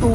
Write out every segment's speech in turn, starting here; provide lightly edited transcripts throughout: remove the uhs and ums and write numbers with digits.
2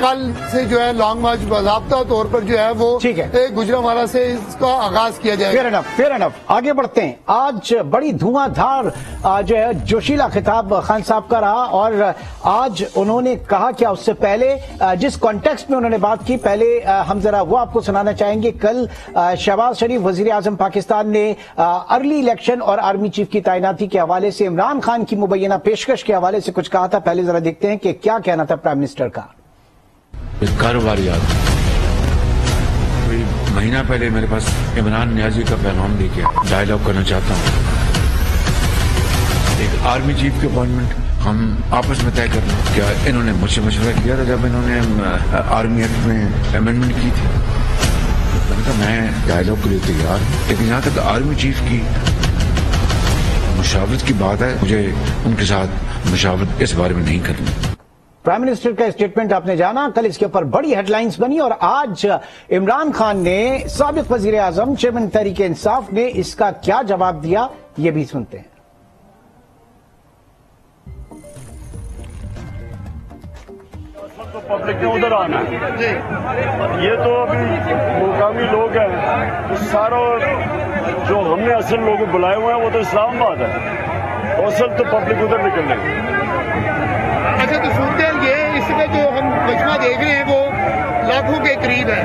کل سے جو ہے لانگ مارچ باضابطہ طور پر جو ہے وہ گجرانوالہ سے اس کا آغاز کیا جائے گا. Fair enough. آگے بڑھتے ہیں. آج بڑی دھواں دھار جو ہے جوشیلا خطاب خان صاحب کا رہا اور آج انہوں نے کہا کہ اس سے پہلے جس کانٹیکسٹ میں انہوں نے بات کی, پہلے ہم ذرا وہ آپ کو سنانا چاہیں گے. کل شہباز شریف وزیر اعظم پاکستان نے ارلی الیکشن اور آرمی چیف کی تعیناتی کے حوالے سے عمران خان کی مبینہ پیشکش کے حوالے سے کچھ کہا تھا. پہلے ذرا دیکھتے ہیں کہ کیا کہنا تھا پرائم منسٹر کا. کاروباریات کوئی مہینہ پہلے میرے پاس عمران نیازی کا پیغام دے کے ڈائیلاگ کرنا چاہتا ہوں. ایک آرمی چیف کی اپائنٹمنٹ ہم آپس میں طے کر لیں. کیا انہوں نے مجھ سے مشورہ کیا تھا جب انہوں نے آرمی ایکٹ میں امینڈمنٹ کی تھی؟ میں نے کہا میں ڈائیلاگ کے لیے تیار ہوں, لیکن یہاں تک آرمی چیف کی مشاورت کی بات ہے, مجھے ان کے ساتھ مشاورت اس بارے میں نہیں کرنی. پرائم منسٹر کا اسٹیٹمنٹ آپ نے جانا. کل اس کے اوپر بڑی ہیڈ لائنز بنی اور آج عمران خان نے سابق وزیر اعظم چیئرمین تحریک انصاف نے اس کا کیا جواب دیا, یہ بھی سنتے ہیں. تو پبلک نے ادھر آنا ہے. یہ تو ابھی مقامی لوگ ہیں, سارا جو ہم نے اصل لوگ بلائے ہوئے ہیں وہ تو اسلام آباد ہے, اصل تو پبلک ادھر نکلنے گی. اچھا, تو صورتحال یہ اس میں جو ہم مجمع دیکھ رہے ہیں وہ لاکھوں کے قریب ہے,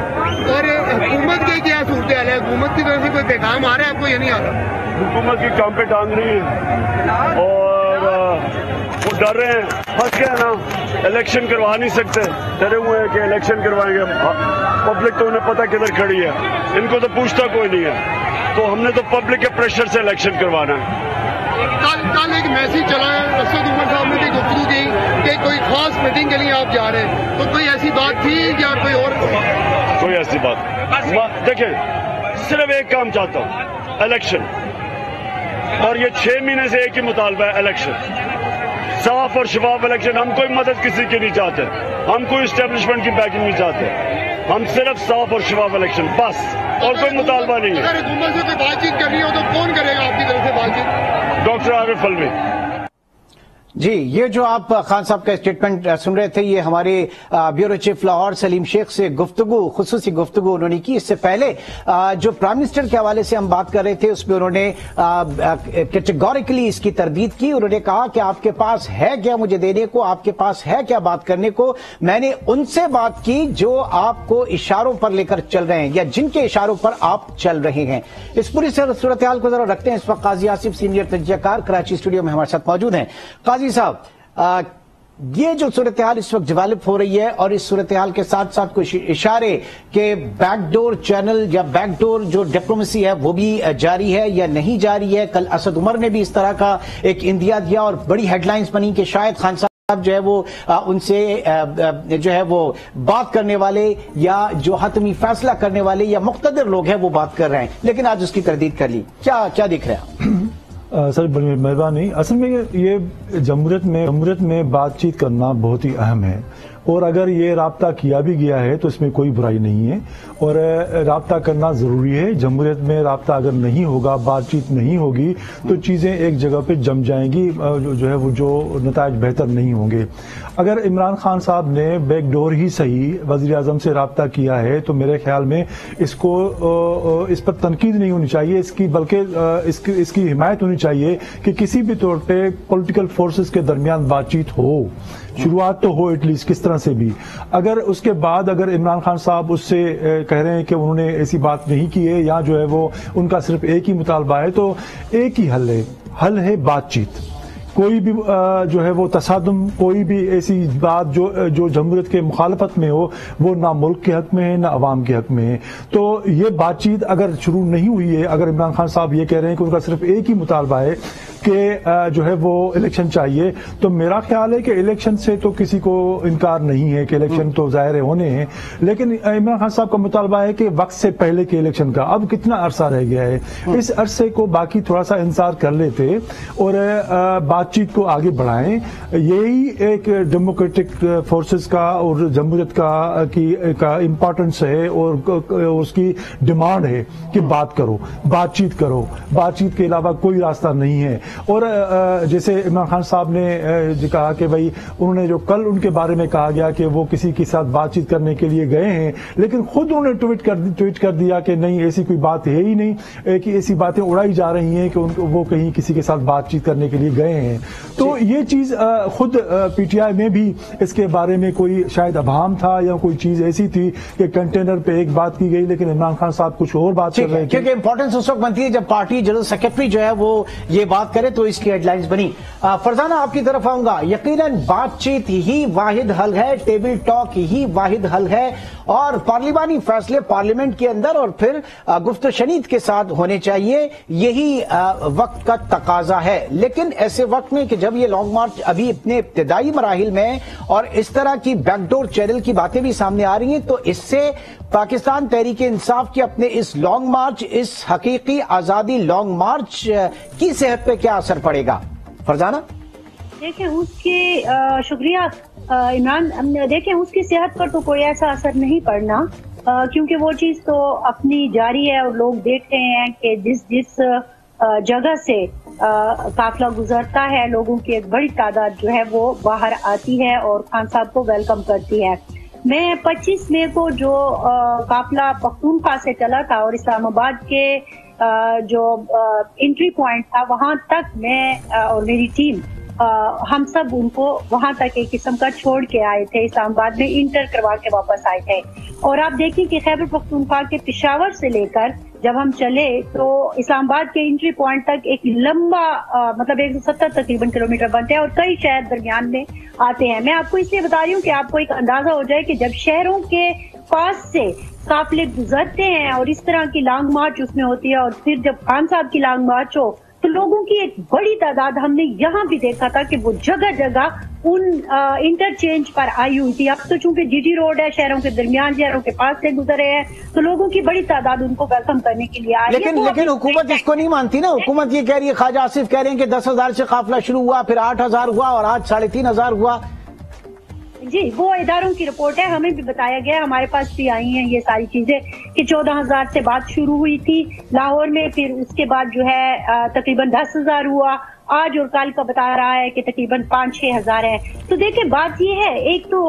اور حکومت کی کیا صورتحال ہے؟ حکومت کی طرف سے کوئی پیغام آ رہا ہے آپ کو یا نہیں آ رہا؟ حکومت کی کام پہ ٹانگ رہی ہے اور وہ ڈر رہے ہیں, پھنس گئے نا, الیکشن کروا نہیں سکتے, ڈرے ہوئے ہیں کہ الیکشن کروائیں گے. پبلک تو انہیں پتہ کدھر کھڑی ہے, ان کو تو پوچھتا کوئی نہیں ہے, تو ہم نے تو پبلک کے پریشر سے الیکشن کروانا ہے. کل ایک میسج چلا ہے, اسد عمر صاحب نے بھی گفتگو کی کہ کوئی خاص میٹنگ کے لیے آپ جا رہے ہیں, تو کوئی ایسی بات تھی یا کوئی اور؟ کوئی ایسی بات دیکھیں, صرف ایک کام چاہتا ہوں, الیکشن, اور یہ 6 مہینے سے ایک ہی مطالبہ ہے, الیکشن, صاف اور شفاف الیکشن. ہم کوئی مدد کسی کی نہیں چاہتے, ہم کوئی اسٹیبلشمنٹ کی بیکنگ نہیں چاہتے, ہم صرف صاف اور شفاف الیکشن بس, اور کوئی مطالبہ نہیں ہے. اگر حکومت سے کوئی بات چیت کرنی ہو تو کون کرے گا آپ کی طرف سے بات چیت؟ ڈاکٹر عارف علوی. جی, یہ جو آپ خان صاحب کا اسٹیٹمنٹ سن رہے تھے, یہ ہمارے بیورو چیف لاہور سلیم شیخ سے گفتگو, خصوصی گفتگو انہوں نے کی. اس سے پہلے جو پرائم منسٹر کے حوالے سے ہم بات کر رہے تھے اس میں انہوں نے کیٹیگوریکلی اس کی تردید کی. انہوں نے کہا کہ آپ کے پاس ہے کیا مجھے دینے کو, آپ کے پاس ہے کیا بات کرنے کو. میں نے ان سے بات کی جو آپ کو اشاروں پر لے کر چل رہے ہیں یا جن کے اشاروں پر آپ چل رہے ہیں. اس پوری صورتحال کو ذرا رکھتے ہیں. اس وقت قاضی آصف سینئر تجزیہ کار کراچی اسٹوڈیو میں ہمارے ساتھ موجود ہیں. قاضی صاحب, یہ جو صورتحال اس وقت ڈیولپ ہو رہی ہے اور اس صورتحال کے ساتھ ساتھ کچھ اشارے کہ بیک ڈور چینل یا بیک ڈور جو ڈپلومیسی ہے وہ بھی جاری ہے یا نہیں جاری ہے. کل اسد عمر نے بھی اس طرح کا ایک اندیا دیا اور بڑی ہیڈ لائنز بنی کہ شاید خان صاحب جو ہے وہ ان سے جو ہے وہ بات کرنے والے یا جو حتمی فیصلہ کرنے والے یا مقتدر لوگ ہیں وہ بات کر رہے ہیں, لیکن آج اس کی تردید کر لی. کیا دیکھ رہے ہیں آپ؟ سر بڑی مہربانی. اصل میں یہ جمہوریت میں بات چیت کرنا بہت ہی اہم ہے, اور اگر یہ رابطہ کیا بھی گیا ہے تو اس میں کوئی برائی نہیں ہے, اور رابطہ کرنا ضروری ہے. جمہوریت میں رابطہ اگر نہیں ہوگا, بات چیت نہیں ہوگی تو چیزیں ایک جگہ پہ جم جائیں گی, جو ہے وہ جو نتائج بہتر نہیں ہوں گے. اگر عمران خان صاحب نے بیک ڈور ہی صحیح وزیر اعظم سے رابطہ کیا ہے تو میرے خیال میں اس پر تنقید نہیں ہونی چاہیے, بلکہ اس کی حمایت ہونی چاہیے کہ کسی بھی طور پہ پولیٹیکل فورسز کے درمیان بات چیت ہو, شروعات تو ہو ایٹ لیسٹ کس طرح سے بھی. اگر اس کے بعد اگر عمران خان صاحب اس سے کہہ رہے ہیں کہ انہوں نے ایسی بات نہیں کی ہے یا جو ہے وہ ان کا صرف ایک ہی مطالبہ ہے, تو ایک ہی حل ہے بات چیت. کوئی بھی جو ہے وہ تصادم, کوئی بھی ایسی بات جو جمہوریت کے مخالفت میں ہو وہ نہ ملک کے حق میں ہے نہ عوام کے حق میں ہے. تو یہ بات چیت اگر شروع نہیں ہوئی ہے, اگر عمران خان صاحب یہ کہہ رہے ہیں کہ ان کا صرف ایک ہی مطالبہ ہے کہ جو ہے وہ الیکشن چاہیے, تو میرا خیال ہے کہ الیکشن سے تو کسی کو انکار نہیں ہے کہ الیکشن تو ظاہر ہونے ہیں, لیکن عمران خان صاحب کا مطالبہ ہے کہ وقت سے پہلے کے الیکشن کا. اب کتنا عرصہ رہ گیا ہے, اس عرصے کو باقی تھوڑا سا انتظار کر لیتے اور بات بات چیت کو آگے بڑھائیں. یہی ایک ڈیموکریٹک فورسز کا اور جمہوریت کا امپورٹنس ہے اور اس کی ڈیمانڈ ہے کہ بات کرو، بات چیت کرو. بات چیت کے علاوہ کوئی راستہ نہیں ہے. اور جیسے عمران خان صاحب نے کہا کہ بھائی انہوں نے جو کل ان کے بارے میں کہا گیا کہ وہ کسی کے ساتھ بات چیت کرنے کے لیے گئے ہیں، لیکن خود انہوں نے ٹویٹ کر دیا کہ نہیں ایسی کوئی بات ہے ہی نہیں، کہ ایسی باتیں اڑائی جا رہی ہیں کہ وہ کہیں کسی کے ساتھ بات چیت کرنے کے لیے گئے ہیں. تو یہ چیز خود پی ٹی آئی میں بھی اس کے بارے میں کوئی شاید ابہام تھا یا کوئی چیز ایسی تھی کہ کنٹینر پہ ایک بات کی گئی لیکن عمران خان صاحب کچھ اور بات کر رہے تھے. کیونکہ امپورٹنس اس وقت بنتی ہے جب پارٹی جنرل سیکرٹری جو ہے وہ یہ بات کرے تو اس کی ہیڈ لائنز بنی. فرزانہ آپ کی طرف آؤں گا. یقیناً بات چیت ہی واحد حل ہے، ٹیبل ٹاک ہی واحد حل ہے، اور پارلیمانی فیصلے پارلیمنٹ کے اندر اور پھر گفت و شنید کے ساتھ ہونے چاہیے. یہی وقت کا تقاضا ہے. لیکن ایسے وقت میں کہ جب یہ لانگ مارچ ابھی اپنے ابتدائی مراحل میں اور اس طرح کی بیک ڈور چینل کی باتیں بھی سامنے آ رہی ہیں، تو اس سے پاکستان تحریک انصاف کے اپنے اس لانگ مارچ، اس حقیقی آزادی لانگ مارچ کی صحت پہ کیا اثر پڑے گا؟ فرزانہ دیکھیں اس کی شکریہ عمران. دیکھیں اس کی صحت پر تو کوئی ایسا اثر نہیں پڑنا، کیونکہ وہ چیز تو اپنی جاری ہے اور لوگ دیکھ رہے ہیں کہ جس جگہ سے قافلہ گزرتا ہے لوگوں کی ایک بڑی تعداد جو ہے وہ باہر آتی ہے اور خان صاحب کو ویلکم کرتی ہے. میں 25 مئی کو جو قافلہ پختونخوا سے چلا تھا اور اسلام آباد کے جو انٹری پوائنٹ تھا وہاں تک میں اور میری ٹیم ہم سب ان کو وہاں تک ایک قسم کا چھوڑ کے آئے تھے. اسلام آباد میں انٹر کروا کے واپس آئے تھے. اور آپ دیکھیں کہ خیبر پختونخوا کے پشاور سے لے کر جب ہم چلے تو اسلام آباد کے انٹری پوائنٹ تک ایک لمبا مطلب 170 تقریباً کلومیٹر بنتے ہیں اور کئی شہر درمیان میں آتے ہیں. میں آپ کو اس لیے بتا رہی ہوں کہ آپ کو ایک اندازہ ہو جائے کہ جب شہروں کے پاس سے قافلے گزرتے ہیں اور اس طرح کی لانگ مارچ اس میں ہوتی ہے اور پھر جب خان صاحب کی لانگ مارچ ہو تو لوگوں کی ایک بڑی تعداد ہم نے یہاں بھی دیکھا تھا کہ وہ جگہ جگہ ان انٹرچینج پر آئی ہوئی تھی. اب تو چونکہ جی ٹی روڈ ہے، شہروں کے درمیان شہروں کے پاس سے گزرے ہیں تو لوگوں کی بڑی تعداد ان کو ویلکم کرنے کے لیے آئی. لیکن حکومت اس کو نہیں مانتی نا. حکومت یہ کہہ رہی ہے، خواجہ آصف کہہ رہے ہیں کہ 10,000 سے قافلہ شروع ہوا، پھر 8,000 ہوا اور آج 3,500 ہوا. جی وہ اداروں کی رپورٹ ہے، ہمیں بھی بتایا گیا، ہمارے پاس بھی آئی ہیں یہ ساری چیزیں کہ 14,000 سے بات شروع ہوئی تھی لاہور میں، پھر اس کے بعد جو ہے تقریباً 10,000 ہوا. آج اور کل کا بتا رہا ہے کہ تقریباً 5-6 ہزار ہے. تو دیکھیں بات یہ ہے، ایک تو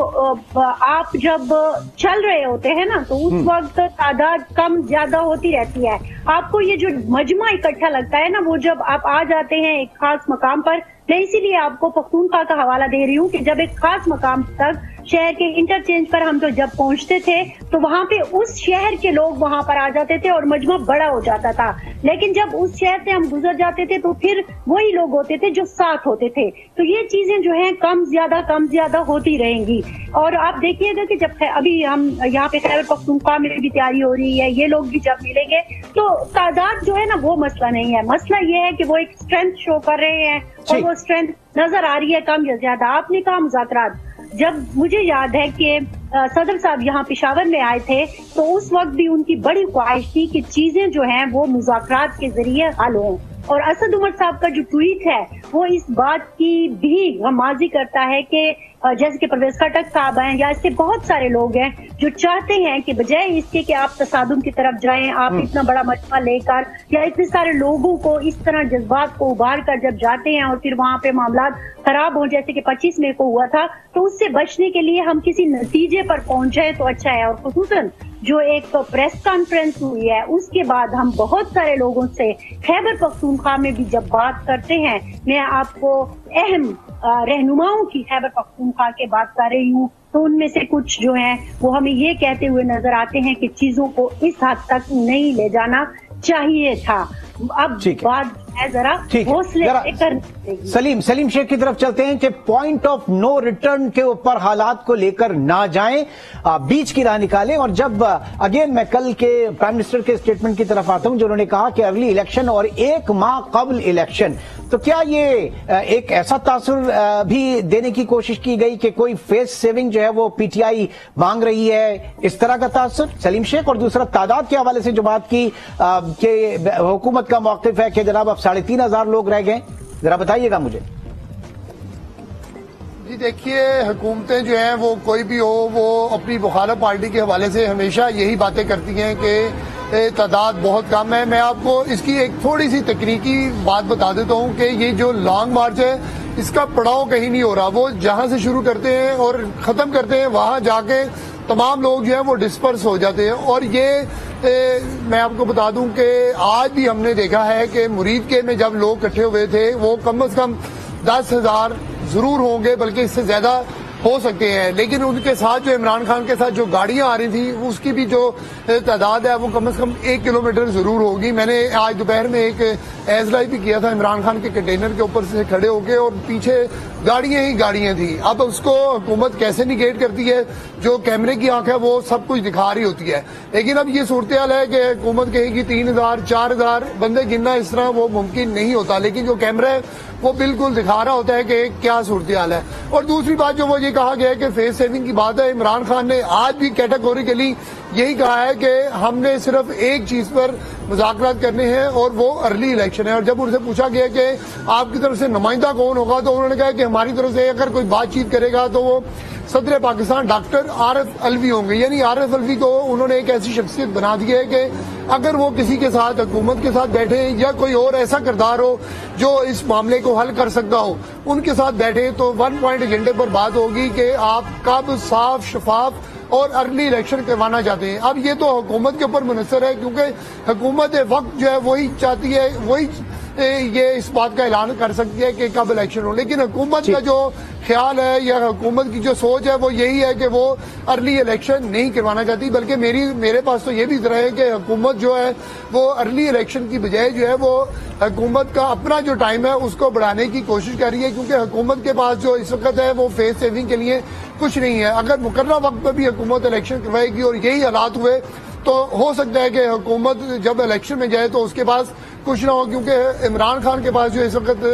آپ جب چل رہے ہوتے ہیں نا تو اس وقت تعداد کم زیادہ ہوتی رہتی ہے. آپ کو یہ جو مجمع اکٹھا لگتا ہے نا وہ جب آپ آ جاتے ہیں ایک خاص مقام پر، میں اسی لیے آپ کو پختونخوا کا حوالہ دے رہی ہوں کہ جب ایک خاص مقام تک شہر کے انٹرچینج پر ہم تو جب پہنچتے تھے تو وہاں پہ اس شہر کے لوگ وہاں پر آ جاتے تھے اور مجمع بڑا ہو جاتا تھا. لیکن جب اس شہر سے ہم گزر جاتے تھے تو پھر وہی لوگ ہوتے تھے جو ساتھ ہوتے تھے. تو یہ چیزیں جو ہیں کم زیادہ ہوتی رہیں گی. اور آپ دیکھیے گا کہ جب ابھی ہم یہاں پہ خیبر پختونخوا میں بھی تیاری ہو رہی ہے، یہ لوگ بھی جب ملیں گے تو تعداد جو ہے نا وہ مسئلہ نہیں ہے. مسئلہ یہ ہے کہ وہ ایک اسٹرینتھ شو کر رہے ہیں اور وہ اسٹرینتھ نظر آ رہی ہے کم یا زیادہ. آپ نے کہا مذاکرات، جب مجھے یاد ہے کہ صدر صاحب یہاں پشاور میں آئے تھے تو اس وقت بھی ان کی بڑی خواہش تھی کہ چیزیں جو ہیں وہ مذاکرات کے ذریعے حل ہوں. اور اسد عمر صاحب کا جو ٹویٹ ہے وہ اس بات کی بھی غمازی کرتا ہے کہ جیسے کہ پرویز خٹک صاحب ہیں یا اس سے بہت سارے لوگ ہیں جو چاہتے ہیں کہ بجائے اس کے کہ آپ تصادم کی طرف جائیں، آپ اتنا بڑا مجمع لے کر یا اتنے سارے لوگوں کو اس طرح جذبات کو ابھار کر جب جاتے ہیں اور پھر وہاں پہ معاملات خراب ہوں جیسے کہ 25 مئی کو ہوا تھا، تو اس سے بچنے کے لیے ہم کسی نتیجے پر پہنچ جائیں تو اچھا ہے. اور خصوصاً جو ایک پریس کانفرنس ہوئی ہے اس کے بعد ہم بہت سارے لوگوں سے خیبر پختونخوا میں بھی جب بات کرتے ہیں، میں آپ کو اہم رہنماؤں کی خیبر پختونخوا کے بات کر رہی ہوں، تو ان میں سے کچھ جو ہیں وہ ہمیں یہ کہتے ہوئے نظر آتے ہیں کہ چیزوں کو اس حد تک نہیں لے جانا چاہیے تھا. اب بات ہے ذرا حوصلے سے کرنا. سلیم شیخ کی طرف چلتے ہیں کہ پوائنٹ آف نو ریٹرن کے اوپر حالات کو لے کر نہ جائیں، بیچ کی راہ نکالیں. اور جب اگین میں کل کے پرائم منسٹر کے اسٹیٹمنٹ کی طرف آتا ہوں جنہوں نے کہا کہ ارلی الیکشن اور 1 ماہ قبل الیکشن، تو کیا یہ ایک ایسا تاثر بھی دینے کی کوشش کی گئی کہ کوئی فیس سیونگ جو ہے وہ پی ٹی آئی مانگ رہی ہے، اس طرح کا تاثر سلیم شیخ؟ اور دوسرا تعداد کے حوالے سے جو بات کی کہ حکومت کا موقف ہے کہ جناب اب 3,500 لوگ رہ گئے، ذرا بتائیے گا مجھے. دیکھیے حکومتیں جو ہیں وہ کوئی بھی ہو وہ اپنی مخالف پارٹی کے حوالے سے ہمیشہ یہی باتیں کرتی ہیں کہ تعداد بہت کم ہے. میں آپ کو اس کی ایک تھوڑی سی تکنیکی بات بتا دیتا ہوں کہ یہ جو لانگ مارچ ہے اس کا پڑاؤ کہیں نہیں ہو رہا. وہ جہاں سے شروع کرتے ہیں اور ختم کرتے ہیں وہاں جا کے تمام لوگ جو ہیں وہ ڈسپرس ہو جاتے ہیں. اور یہ میں آپ کو بتا دوں کہ آج بھی ہم نے دیکھا ہے کہ مرید کے میں جب لوگ اکٹھے ہوئے تھے وہ کم از کم 10,000 ضرور ہوں گے, بلکہ اس سے زیادہ ہو سکتے ہیں. لیکن ان کے ساتھ جو عمران خان کے ساتھ جو گاڑیاں آ رہی تھیں اس کی بھی جو تعداد ہے وہ کم از کم 1 کلومیٹر ضرور ہوگی. میں نے آج دوپہر میں ایک ایز لائیو بھی کیا تھا عمران خان کے کنٹینر کے اوپر سے کھڑے ہو کے, اور پیچھے گاڑیاں ہی گاڑیاں تھیں. اب اس کو حکومت کیسے نگیٹ کرتی ہے, جو کیمرے کی آنکھ ہے وہ سب کچھ دکھا رہی ہوتی ہے. لیکن اب یہ صورتحال ہے کہ حکومت کہے گی 3,000 4,000 بندے گننا اس طرح وہ ممکن نہیں ہوتا, لیکن جو کیمرہ ہے وہ بالکل دکھا رہا ہوتا ہے کہ کیا صورتحال ہے. اور دوسری بات جو وہ یہ کہا گیا ہے کہ فیس سیونگ کی بات ہے, عمران خان نے آج بھی کیٹیگوریکلی یہی کہا ہے کہ ہم نے صرف ایک چیز پر مذاکرات کرنے ہیں اور وہ ارلی الیکشن ہے. اور جب ان سے پوچھا گیا کہ آپ کی طرف سے نمائندہ کون ہوگا تو انہوں نے کہا کہ ہماری طرف سے اگر کوئی بات چیت کرے گا تو وہ صدر پاکستان ڈاکٹر عارف الوی ہوں گے. یعنی عارف الوی کو انہوں نے ایک ایسی شخصیت بنا دی ہے کہ اگر وہ کسی کے ساتھ حکومت کے ساتھ بیٹھے یا کوئی اور ایسا کردار ہو جو اس معاملے کو حل کر سکتا ہو ان کے ساتھ بیٹھے تو 1 پوائنٹ ایجنڈے پر بات ہوگی کہ آپ کب صاف شفاف اور ارلی الیکشن کروانا چاہتے ہیں. اب یہ تو حکومت کے اوپر منحصر ہے کیونکہ حکومت وقت جو ہے وہی چاہتی ہے, وہی یہ اس بات کا اعلان کر سکتی ہے کہ کب الیکشن ہو. لیکن حکومت کا جو خیال ہے یا حکومت کی جو سوچ ہے وہ یہی ہے کہ وہ ارلی الیکشن نہیں کروانا چاہتی, بلکہ میرے پاس تو یہ بھی ذرا ہے کہ حکومت جو ہے وہ ارلی الیکشن کی بجائے جو ہے وہ حکومت کا اپنا جو ٹائم ہے اس کو بڑھانے کی کوشش کر رہی ہے, کیونکہ حکومت کے پاس جو اس وقت ہے وہ فیس سیونگ کے لیے کچھ نہیں ہے. اگر مقررہ وقت پر بھی حکومت الیکشن کروائے گی اور یہی حالات ہوئے تو ہو سکتا ہے کہ حکومت جب الیکشن میں جائے تو اس کے پاس کچھ نہ ہو, کیونکہ عمران خان کے پاس جو اس وقت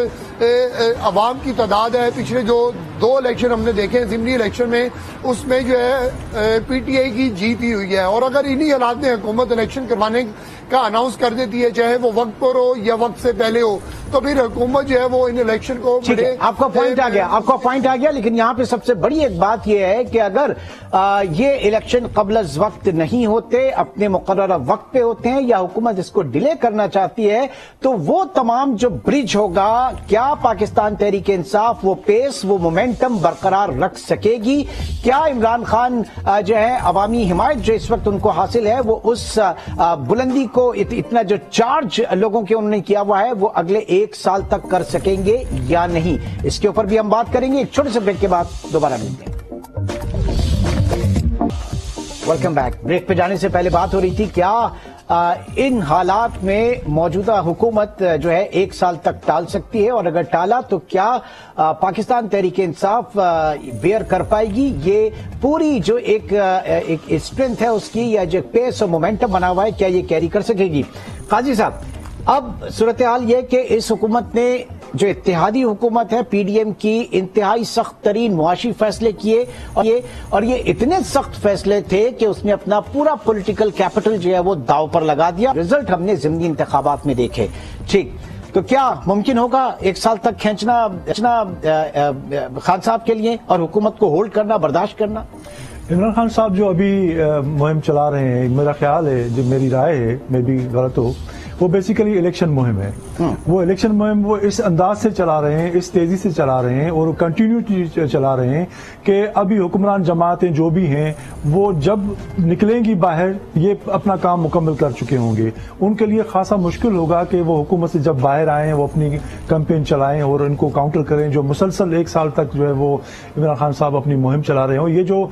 عوام کی تعداد ہے, پچھلے جو 2 الیکشن ہم نے دیکھے اسمبلی الیکشن میں اس میں جو ہے پی ٹی آئی کی جیت ہی ہوئی ہے. اور اگر انہی حالات میں حکومت الیکشن کروانے کا اناؤنس کر دیتی ہے چاہے وہ وقت پر ہو یا وقت سے پہلے ہو تو پھر حکومت جو ہے وہ ان الیکشن کو آپ کا پوائنٹ آ گیا. لیکن یہاں پہ سب سے بڑی ایک بات یہ ہے کہ اگر یہ الیکشن قبل از وقت نہیں ہوتے, اپنے مقررہ وقت پہ ہوتے ہیں یا حکومت اس کو ڈیلے کرنا چاہتی ہے تو وہ تمام جو برج ہوگا کیا پاکستان تحریک انصاف وہ پیس وہ مومنٹم برقرار رکھ سکے گی؟ کیا عمران خان جو ہے عوامی حمایت جو اس وقت ان کو حاصل ہے وہ اس بلندی کو اتنا جو چارج لوگوں کے انہوں نے کیا ہوا ہے وہ اگلے 1 سال تک کر سکیں گے یا نہیں؟ اس کے اوپر بھی ہم بات کریں گے. ایک چھوٹے سے بریک کے بعد دوبارہ ملتے ہیں. Welcome back. بریک پہ جانے سے پہلے بات ہو رہی تھی کیا ان حالات میں موجودہ حکومت جو ہے 1 سال تک ٹال سکتی ہے, اور اگر ٹالا تو کیا پاکستان تحریک انصاف بیئر کر پائے گی؟ یہ پوری جو ایک اسٹرینتھ ہے اس کی یا جو پیس اور مومنٹم بنا ہوا ہے کیا یہ کیری کر سکے گی؟ قاضی صاحب, اب صورتحال یہ کہ اس حکومت نے جو اتحادی حکومت ہے پی ڈی ایم کی انتہائی سخت ترین معاشی فیصلے کیے, اور یہ اتنے سخت فیصلے تھے کہ اس نے اپنا پورا پولیٹیکل کیپٹل جو ہے وہ داؤ پر لگا دیا. رزلٹ ہم نے ضمنی انتخابات میں دیکھے. ٹھیک, تو کیا ممکن ہوگا 1 سال تک کھینچنا خان صاحب کے لیے اور حکومت کو ہولڈ کرنا, برداشت کرنا؟ عمران خان صاحب جو ابھی مہم چلا رہے ہیں, میرا خیال ہے, جو میری رائے ہے, میں بھی غلط ہو, وہ بیسیکلی الیکشن مہم ہے. وہ الیکشن مہم وہ اس انداز سے چلا رہے ہیں, اس تیزی سے چلا رہے ہیں اور کنٹینیو چلا رہے ہیں کہ ابھی حکمران جماعتیں جو بھی ہیں وہ جب نکلیں گی باہر یہ اپنا کام مکمل کر چکے ہوں گے. ان کے لیے خاصا مشکل ہوگا کہ وہ حکومت سے جب باہر آئیں وہ اپنی کیمپین چلائیں اور ان کو کاؤنٹر کریں جو مسلسل 1 سال تک جو ہے وہ عمران خان صاحب اپنی مہم چلا رہے ہوں. یہ جو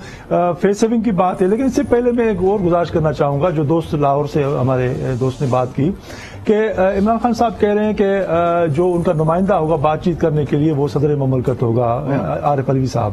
فیس سیونگ کی بات ہے, لیکن اس سے پہلے میں ایک اور گزارش کرنا چاہوں گا, جو دوست لاہور سے ہمارے دوست نے بات کی کہ عمران خان صاحب کہہ رہے ہیں کہ جو ان کا نمائندہ ہوگا بات چیت کرنے کے لیے وہ صدر مملکت ہوگا عارف الوی صاحب.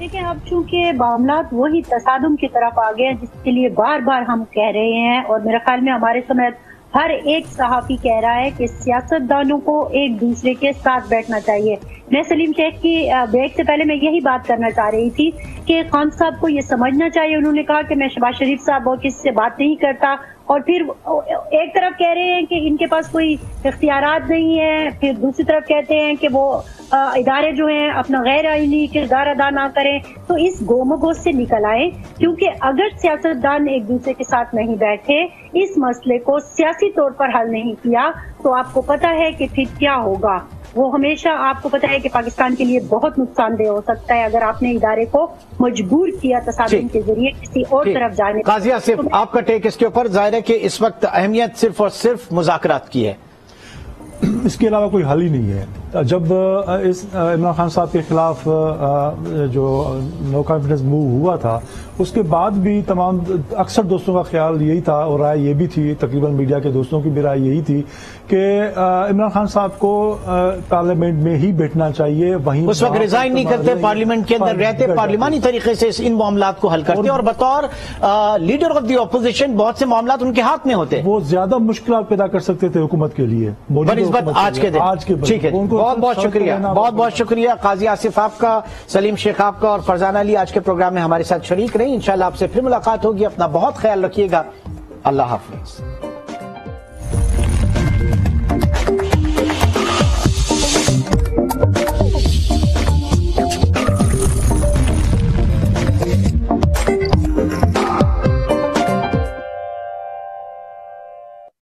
دیکھیں اب چونکہ معاملات وہی تصادم کی طرف آ گئے ہیں جس کے لیے بار بار ہم کہہ رہے ہیں، اور میرے خیال میں ہمارے سمیت ہر ایک صحافی کہہ رہا ہے کہ سیاستدانوں کو ایک دوسرے کے ساتھ بیٹھنا چاہیے۔ میں سلیم شیخ کی بریک سے پہلے میں یہی بات کرنا چاہ رہی تھی کہ خان صاحب کو یہ سمجھنا چاہیے، انہوں نے کہا کہ میں شہباز شریف صاحب اور کسی سے بات نہیں کرتا، اور پھر ایک طرف کہہ رہے ہیں کہ ان کے پاس کوئی اختیارات نہیں ہیں، پھر دوسری طرف کہتے ہیں کہ وہ ادارے جو ہیں اپنا غیر آئینی کردار ادا نہ کریں۔ تو اس گوم و گوش سے نکل آئے، کیونکہ اگر سیاستدان ایک دوسرے کے ساتھ نہیں بیٹھے، اس مسئلے کو سیاسی طور پر حل نہیں کیا، تو آپ کو پتہ ہے کہ پھر کیا ہوگا۔ وہ ہمیشہ آپ کو پتہ ہے کہ پاکستان کے لیے بہت نقصان دہ ہو سکتا ہے اگر آپ نے ادارے کو مجبور کیا تصادم کے ذریعے کسی اور طرف جانے۔ قاضی آصف، آپ کا ٹیک اس کے اوپر؟ ظاہر ہے کہ اس وقت اہمیت صرف اور صرف مذاکرات کی ہے، اس کے علاوہ کوئی حل ہی نہیں ہے۔ جب عمران خان صاحب کے خلاف جو نو کانفیڈنس موو ہوا تھا، اس کے بعد بھی تمام اکثر دوستوں کا خیال یہی تھا، اور رائے یہ بھی تھی، تقریباً میڈیا کے دوستوں کی بھی رائے یہی تھی کہ عمران خان صاحب کو پارلیمنٹ میں ہی بیٹھنا چاہیے، وہیں اس وقت ریزائن نہیں کرتے، پارلیمنٹ کے اندر رہتے، پارلیمانی طریقے سے ان معاملات کو حل کرتے، اور بطور لیڈر آف دی اپوزیشن بہت سے معاملات ان کے ہاتھ میں ہوتے، وہ زیادہ مشکلات پیدا کر سکتے تھے حکومت کے لیے بنسبت آج کے دن۔ ٹھیک ہے، بہت بہت شکریہ، بہت بہت شکریہ قاضی آصف آپ کا، سلیم شیخ آپ کا، اور فرزانہ علی آج کے پروگرام میں ہمارے ساتھ شریک رہی۔ انشاءاللہ آپ سے پھر ملاقات ہوگی، اپنا بہت خیال رکھیے گا، اللہ حافظ۔